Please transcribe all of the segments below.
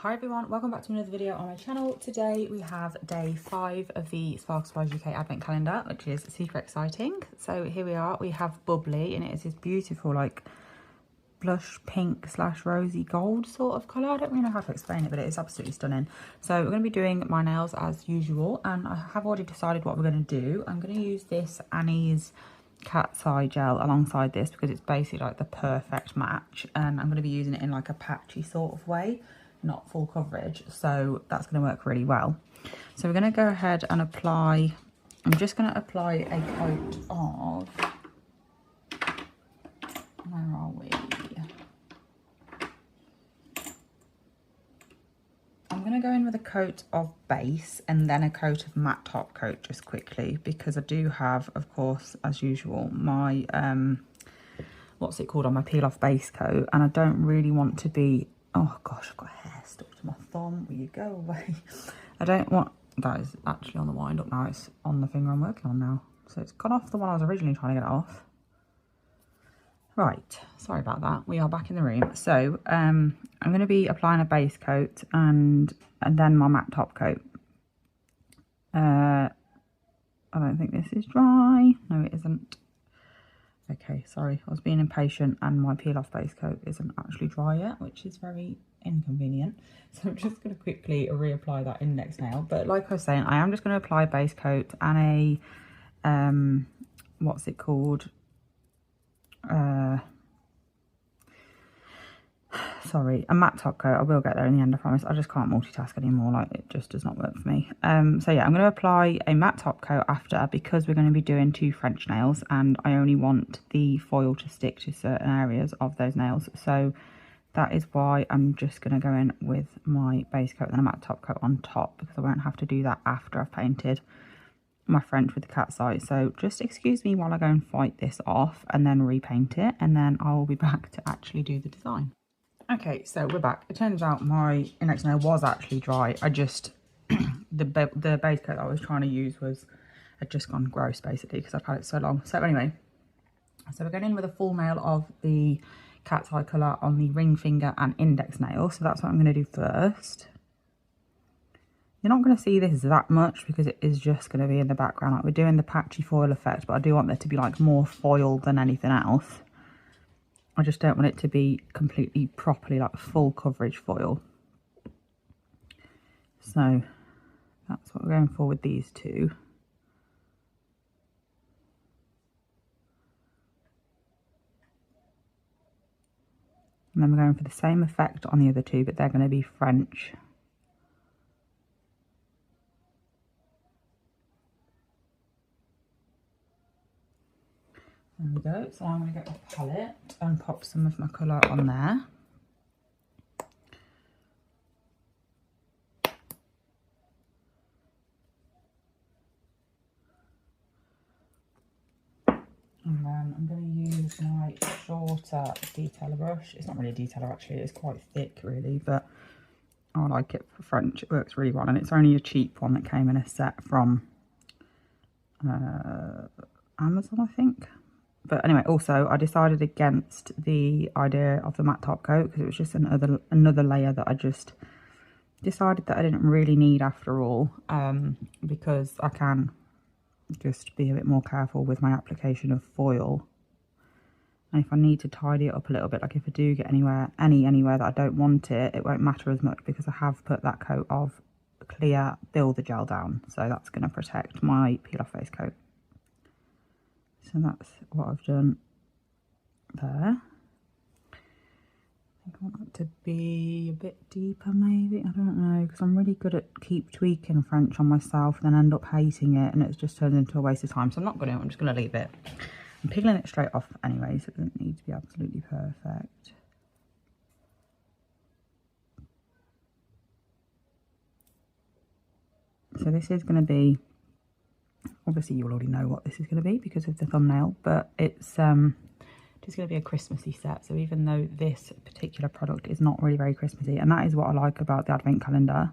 Hi everyone, welcome back to another video on my channel. Today we have day 5 of the Sparkle Surprise UK Advent Calendar, which is super exciting. So here we are, we have Bubbly, and it is this beautiful like blush pink / rosy gold sort of colour. I don't really know how to explain it, but it is absolutely stunning. So we're going to be doing my nails as usual, and I have already decided what we're going to do. I'm going to use this Annie's cat's eye gel alongside this because it's basically like the perfect match, and I'm going to be using it in like a patchy sort of way, not full coverage, so that's going to work really well. So we're going to go ahead and apply, I'm just going to apply a coat of, where are we? I'm going to go in with a coat of base and then a coat of matte top coat just quickly, because I do have, of course, as usual, my, what's it called, on my peel off base coat, and I don't really want to be, oh gosh, I've got hair stuck to my thumb, will you go away? I don't want, that is actually on the wind up now, it's on the finger I'm working on now. So it's gone off the one I was originally trying to get it off. Right, sorry about that, we are back in the room. So I'm going to be applying a base coat and then my matte top coat. I don't think this is dry, no it isn't. Okay, sorry, I was being impatient and my peel off base coat isn't actually dry yet, which is very inconvenient. So I'm just going to quickly reapply that index nail. But like I was saying, I am just going to apply a base coat and a, what's it called? Sorry, a matte top coat. I will get there in the end, I promise. I just can't multitask anymore, like it just does not work for me. So yeah, I'm going to apply a matte top coat after, because we're going to be doing 2 French nails and I only want the foil to stick to certain areas of those nails. So that is why I'm just going to go in with my base coat and then a matte top coat on top, because I won't have to do that after I've painted my French with the cat's eye. So just excuse me while I go and fight this off and then repaint it, and then I will be back to actually do the design. Okay, so we're back. It turns out my index nail was actually dry. I just, the base coat I was trying to use had just gone gross basically because I've had it so long. So anyway, so we're going in with a full nail of the cat's eye colour on the ring finger and index nail. So that's what I'm going to do first. You're not going to see this that much because it is just going to be in the background. Like, we're doing the patchy foil effect, but I do want there to be like more foil than anything else. I just don't want it to be completely properly like full coverage foil. So that's what we're going for with these two. And then we're going for the same effect on the other two, but they're going to be French. There we go. So I'm going to get my palette and pop some of my colour on there. And then I'm going to use my shorter detailer brush. It's not really a detailer actually, it's quite thick really, but I like it for French. It works really well, and it's only a cheap one that came in a set from Amazon, I think. But anyway, also I decided against the idea of the matte top coat because it was just another layer that I just decided that I didn't really need after all, because I can just be a bit more careful with my application of foil. And if I need to tidy it up a little bit, like if I do get anywhere that I don't want it, it won't matter as much because I have put that coat of clear Builder gel down. So that's going to protect my peel off face coat. So that's what I've done there. I think I want it to be a bit deeper maybe, I don't know, because I'm really good at keep tweaking French on myself and then end up hating it, and it's just turned into a waste of time. So I'm not going to, I'm just going to leave it. I'm peeling it straight off anyway, so it doesn't need to be absolutely perfect. So this is going to be, obviously you'll already know what this is going to be because of the thumbnail, but it's just going to be a Christmassy set. So even though this particular product is not really very Christmassy, and that is what I like about the advent calendar,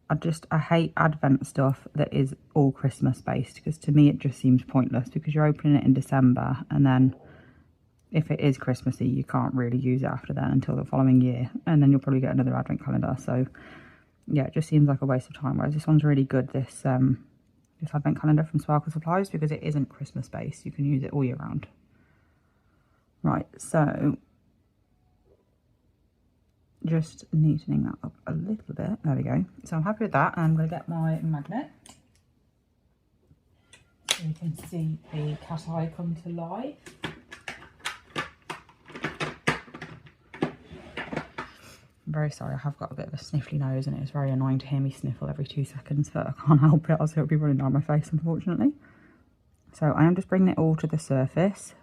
I hate advent stuff that is all Christmas based, because to me it just seems pointless, because you're opening it in December and then if it is Christmassy, you can't really use it after then until the following year, and then you'll probably get another advent calendar. So yeah, it just seems like a waste of time, whereas this one's really good, this this advent calendar from Sparkle Supplies, because it isn't Christmas based. You can use it all year round. Right, so just neatening that up a little bit. There we go. So I'm happy with that, and I'm going to get my magnet so you can see the cat eye come to life. I'm very sorry, I have got a bit of a sniffly nose and it's very annoying to hear me sniffle every 2 seconds, but I can't help it, else it'll be running down my face, unfortunately. So I am just bringing it all to the surface.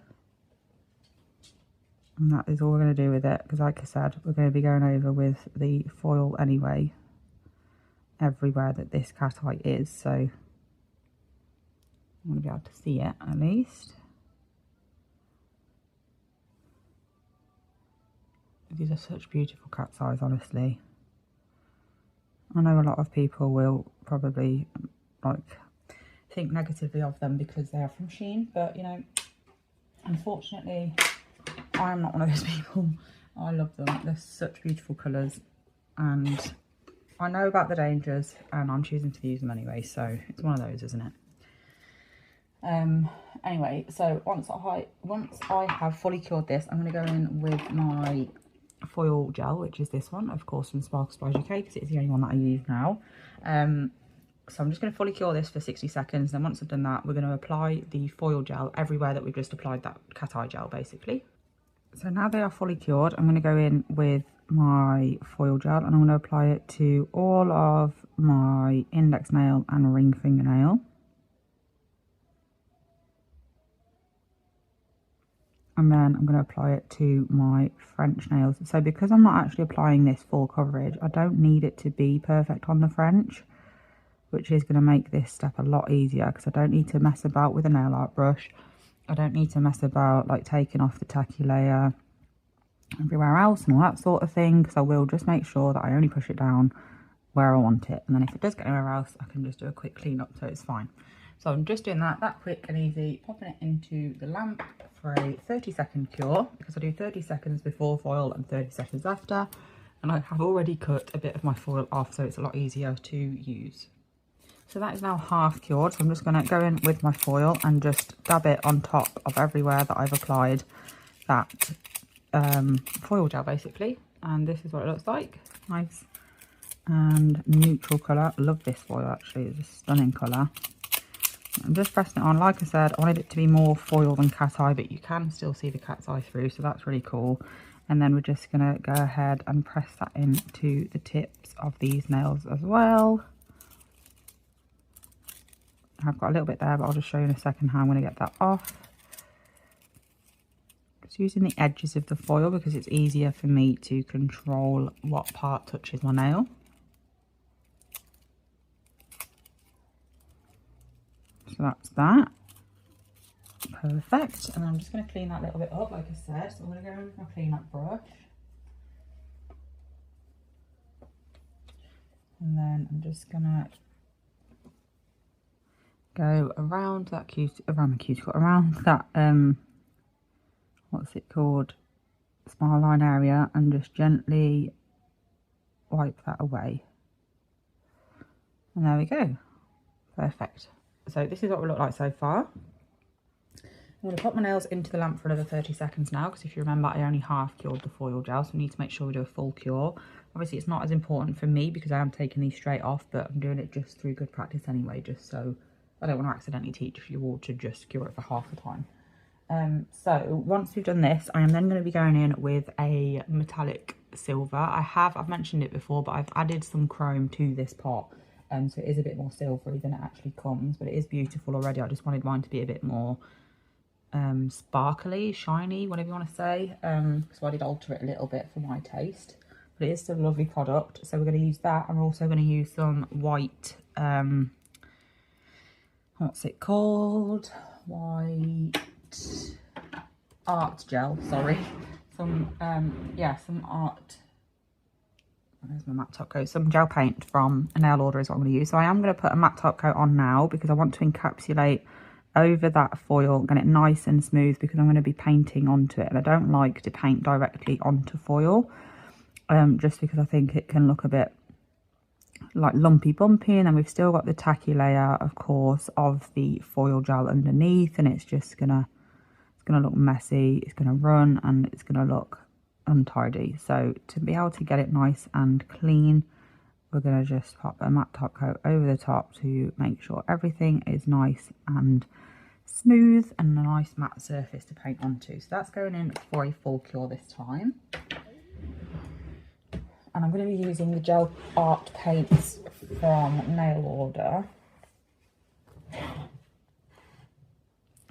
And that is all we're going to do with it, because like I said, we're going to be going over with the foil anyway, everywhere that this cat eye is, so I'm going to be able to see it at least. These are such beautiful cat's eyes, honestly. I know a lot of people will probably like think negatively of them because they are from Shein, but you know, unfortunately, I am not one of those people. I love them. They're such beautiful colours, and I know about the dangers, and I'm choosing to use them anyway, so it's one of those, isn't it? Anyway, so once I have fully cured this, I'm going to go in with my foil gel, which is this one, of course, from Sparkle Supplies UK, because it's the only one that I use now. So I'm just going to fully cure this for 60 seconds. Then once I've done that, we're going to apply the foil gel everywhere that we've just applied that cat eye gel, basically. So now they are fully cured, I'm going to go in with my foil gel and I'm going to apply it to all of my index nail and ring fingernail. And then I'm going to apply it to my French nails. So because I'm not actually applying this full coverage, I don't need it to be perfect on the French, which is going to make this step a lot easier, because I don't need to mess about with a nail art brush. I don't need to mess about like taking off the tacky layer everywhere else and all that sort of thing, because I will just make sure that I only push it down where I want it. And then if it does get anywhere else, I can just do a quick clean up, so it's fine. So I'm just doing that quick and easy, popping it into the lamp for a 30-second cure, because I do 30 seconds before foil and 30 seconds after. And I have already cut a bit of my foil off, so it's a lot easier to use. So that is now half cured, so I'm just going to go in with my foil and just dab it on top of everywhere that I've applied that foil gel, basically. And this is what it looks like. Nice and neutral colour. I love this foil, actually. It's a stunning colour. I'm just pressing it on. Like I said, I wanted it to be more foil than cat eye, but you can still see the cat's eye through, so that's really cool. And then we're just going to go ahead and press that into the tips of these nails as well. I've got a little bit there, but I'll just show you in a second how I'm going to get that off. Just using the edges of the foil because it's easier for me to control what part touches my nail. So that's that. Perfect. And I'm just going to clean that little bit up, like I said. So I'm going to go in with my clean up brush. And then I'm just going to go around that around that what's it called, smile line area, and just gently wipe that away. And there we go. Perfect. So this is what we look like so far. I'm going to pop my nails into the lamp for another 30 seconds now, because if you remember, I only half cured the foil gel, so we need to make sure we do a full cure. Obviously it's not as important for me because I am taking these straight off, but I'm doing it just through good practice anyway, just so I don't want to accidentally teach you all to just cure it for half the time. So once we've done this, I am then going to be going in with a metallic silver. I've mentioned it before, but I've added some chrome to this pot, so it is a bit more silvery than it actually comes, but it is beautiful already. I just wanted mine to be a bit more sparkly, shiny, whatever you want to say, so I did alter it a little bit for my taste, but it is still a lovely product. So we're going to use that, and we're also going to use some white, what's it called, white art gel, sorry, some art, where's my matte top coat, some gel paint from a nail order is what I'm going to use. So I am going to put a matte top coat on now because I want to encapsulate over that foil, get it nice and smooth because I'm going to be painting onto it, and I don't like to paint directly onto foil, just because I think it can look a bit like lumpy bumpy, and then we've still got the tacky layer, of course, of the foil gel underneath, and it's just gonna look messy, it's gonna run, and it's gonna look untidy. So to be able to get it nice and clean, we're gonna just pop a matte top coat over the top to make sure everything is nice and smooth and a nice matte surface to paint onto. So that's going in for a full cure this time. And I'm going to be using the gel art paints from Nail Order.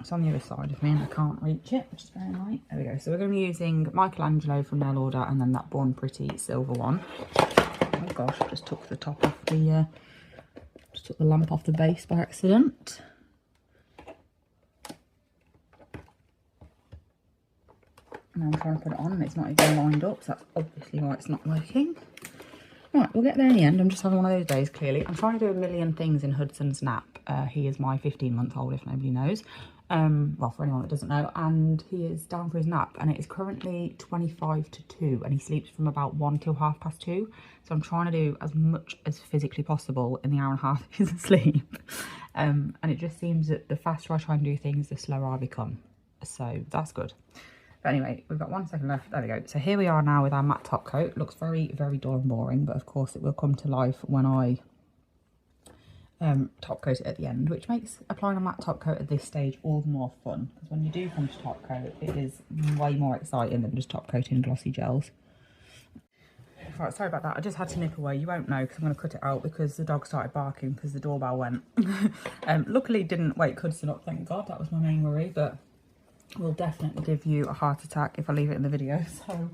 It's on the other side of me and I can't reach it, which is very annoying. There we go. So we're going to be using Michelangelo from Nail Order, and then that Born Pretty silver one. Oh gosh, I just took the top off the, just took the lamp off the base by accident. Now I'm trying to put it on and it's not even lined up, so that's obviously why it's not working. Right, we'll get there in the end. I'm just having one of those days, clearly. I'm trying to do a million things in Hudson's nap. He is my 15-month-old, if nobody knows. Well, for anyone that doesn't know. And he is down for his nap, and it is currently 25 to 2, and he sleeps from about 1 till 2:30. So I'm trying to do as much as physically possible in the hour and a half he's asleep. And it just seems that the faster I try and do things, the slower I become. So that's good. But anyway, we've got 1 second left. There we go. So here we are now with our matte top coat. Looks very, very dull and boring, but of course it will come to life when I top coat it at the end, which makes applying a matte top coat at this stage all the more fun. Because when you do come to top coat, it is way more exciting than just top coating glossy gels. Right, sorry about that. I just had to nip away. You won't know because I'm going to cut it out because the dog started barking because the doorbell went. Luckily didn't wake Hudson up, thank God. That was my main worry, but will definitely give you a heart attack if I leave it in the video, so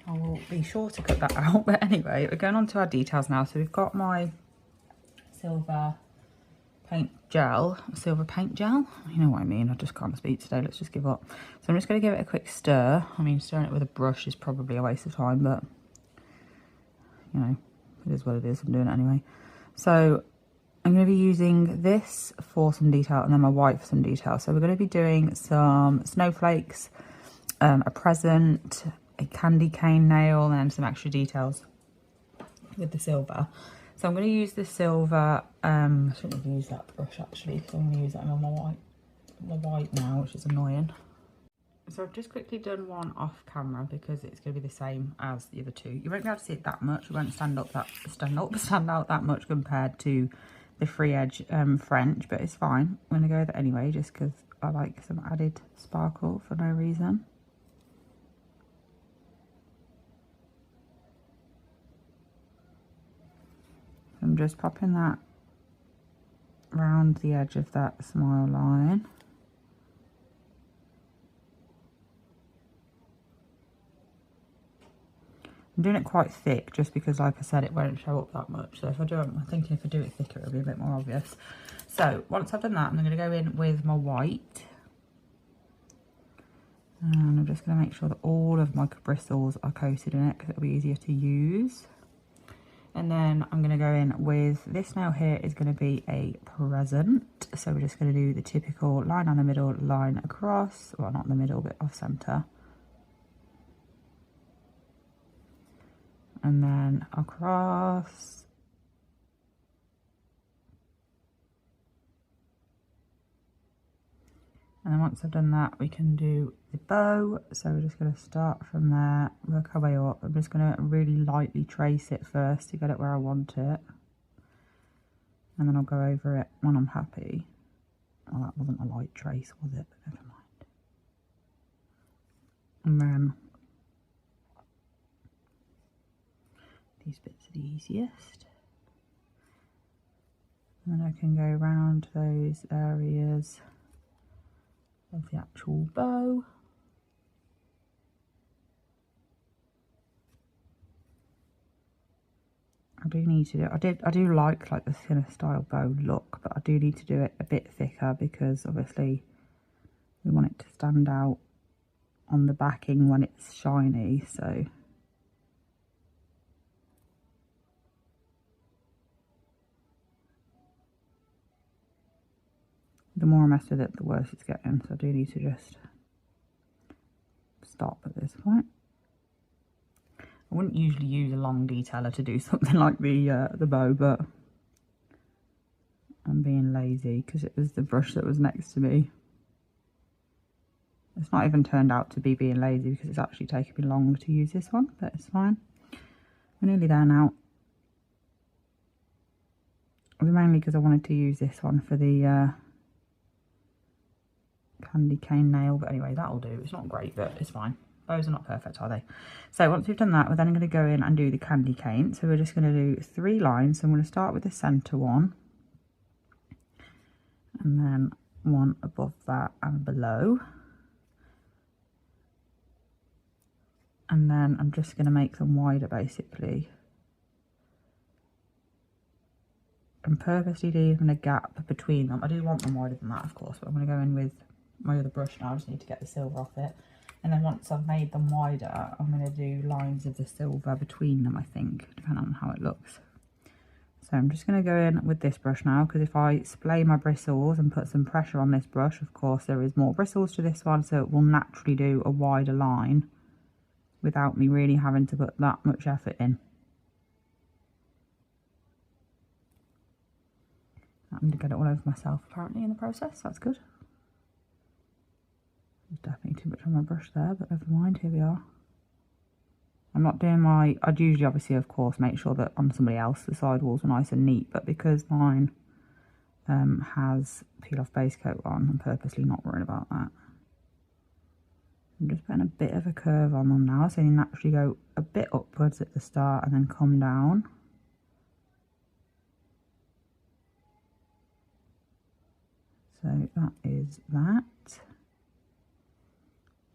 I will be sure to cut that out. But anyway, we're going on to our details now. So we've got my silver paint gel, you know what I mean, I just can't speak today, let's just give up. So I'm just going to give it a quick stir. I mean, stirring it with a brush is probably a waste of time, but you know, it is what it is. I'm doing it anyway. So I'm going to be using this for some detail and then my white for some detail. So we're going to be doing some snowflakes, a present, a candy cane nail, and then some extra details with the silver. So I'm going to use the silver, I shouldn't have used that brush actually, because I'm going to use that on my white now, which is annoying. So I've just quickly done one off camera because it's going to be the same as the other two. You won't be able to see it that much, it won't stand out that much compared to the free edge French, but it's fine. I'm going to go with it anyway just because I like some added sparkle for no reason. I'm just popping that round the edge of that smile line. I'm doing it quite thick just because, like I said, it won't show up that much. So if I do it, I'm thinking if I do it thicker, it'll be a bit more obvious. So once I've done that, I'm going to go in with my white. And I'm just going to make sure that all of my bristles are coated in it because it'll be easier to use. And then I'm going to go in with this nail here is going to be a present. So we're just going to do the typical line down the middle, line across. Well, not the middle, but off centre. And then across. And then once I've done that, we can do the bow. So we're just going to start from there, work our way up. I'm just going to really lightly trace it first to get it where I want it. And then I'll go over it when I'm happy. Well, that wasn't a light trace, was it? But never mind. And then these bits are the easiest. And then I can go around those areas of the actual bow. I do need to do, I do like the thinner style bow look, but I do need to do it a bit thicker because obviously we want it to stand out on the backing when it's shiny, so. the more I mess with it, the worse it's getting. So I do need to just stop at this point. I wouldn't usually use a long detailer to do something like the bow, but I'm being lazy because it was the brush that was next to me. It's not even turned out to be being lazy because it's actually taken me long to use this one, but it's fine. We're nearly there now. It was mainly because I wanted to use this one for the candy cane nail, but anyway, that'll do. It's not great, but it's fine. Bows are not perfect, are they? So once we've done that, we're then going to go in and do the candy cane. So we're just going to do 3 lines. So I'm going to start with the centre one, and then one above that and below. And then I'm just going to make them wider, basically. I'm purposely leaving a gap between them. I do want them wider than that, of course, but I'm going to go in with my other brush now. I just need to get the silver off it. And then once I've made them wider, I'm going to do lines of the silver between them, I think, depending on how it looks. So I'm just going to go in with this brush now, because if I splay my bristles and put some pressure on this brush, of course, there is more bristles to this one, so it will naturally do a wider line without me really having to put that much effort in. I'm going to get it all over myself, apparently, in the process. That's good. There's definitely too much on my brush there, but never mind, here we are. I'm not doing my... I'd usually, obviously, of course, make sure that on somebody else the sidewalls are nice and neat, but because mine has peel-off base coat on, I'm purposely not worrying about that. I'm just putting a bit of a curve on them now, so you naturally go a bit upwards at the start and then come down. So that is that.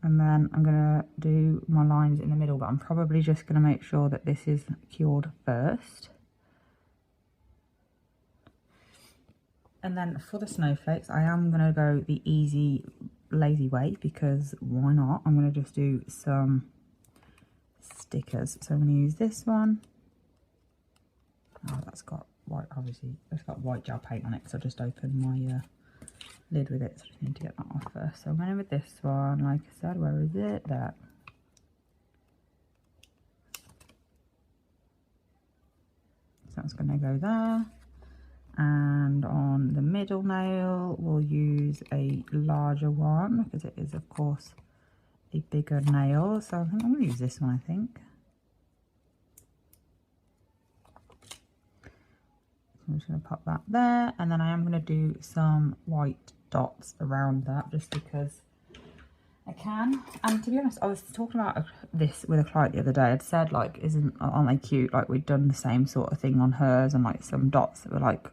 And then I'm going to do my lines in the middle, but I'm probably just going to make sure that this is cured first. And then for the snowflakes, I am going to go the easy, lazy way, because why not? I'm going to just do some stickers. So I'm going to use this one. Oh, that's got white, obviously, it's got white gel paint on it, because I just opened my lid with it, so I just need to get that off first. So I'm going in with this one, like I said. Where is it? There. So that's going to go there. And on the middle nail, we'll use a larger one, because it is, of course, a bigger nail. So I think I'm going to use this one, I think. So I'm just going to pop that there, and then I am going to do some white dots around that, just because I can. And to be honest, I was talking about this with a client the other day. I'd said, like, aren't they cute? Like, we'd done the same sort of thing on hers, and like some dots that were like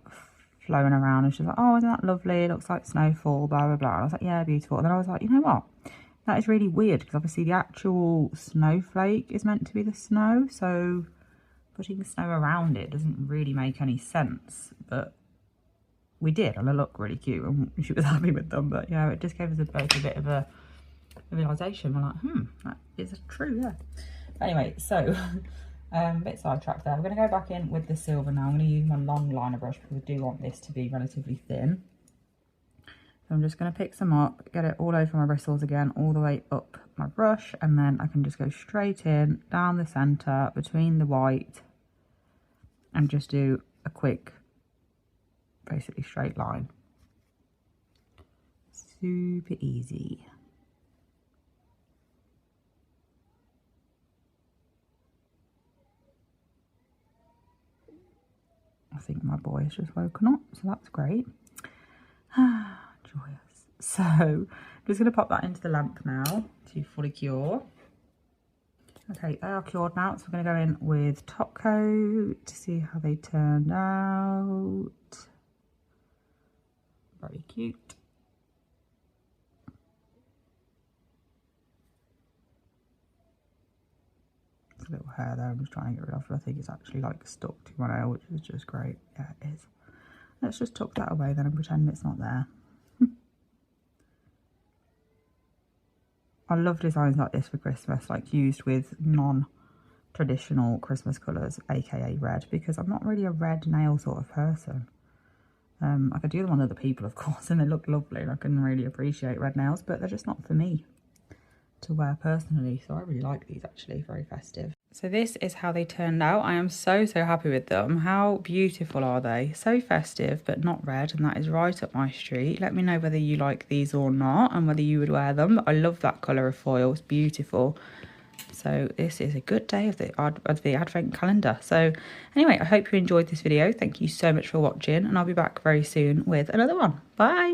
flowing around, and she was like, oh, isn't that lovely? It looks like snowfall, blah blah blah. And I was like, yeah, beautiful. And then I was like, you know what, that is really weird, because obviously the actual snowflake is meant to be the snow, so putting snow around it doesn't really make any sense. But we did, and they look really cute, and she was happy with them. But yeah, it just gave us both a bit of a realisation. We're like, that is true, yeah. Anyway, so a bit sidetracked there. We're going to go back in with the silver now. I'm going to use my long liner brush, because I do want this to be relatively thin. So I'm just going to pick some up, get it all over my bristles again, all the way up my brush, and then I can just go straight in, down the centre, between the white, and just do a quick, basically straight line. Super easy. I think my boy has just woken up, so that's great. Joyous. So I'm just going to pop that into the lamp now to fully cure. Okay, they are cured now, so we're going to go in with top coat to see how they turned out. Very cute. There's a little hair there, I'm just trying to get rid of it. I think it's actually like stuck to my nail, which is just great. Yeah, it is. Let's just tuck that away then and pretend it's not there. I love designs like this for Christmas, like used with non-traditional Christmas colours, aka red, because I'm not really a red nail sort of person. I could do them on other people, of course, and they look lovely, and I can really appreciate red nails, but they're just not for me to wear personally. So I really like these, actually, very festive. So this is how they turned out. I am so happy with them. How beautiful are they? So festive, but not red, and that is right up my street. Let me know whether you like these or not, and whether you would wear them. I love that colour of foil, it's beautiful. So this is a good day of the advent calendar. So anyway, I hope you enjoyed this video. Thank you so much for watching, and I'll be back very soon with another one. Bye.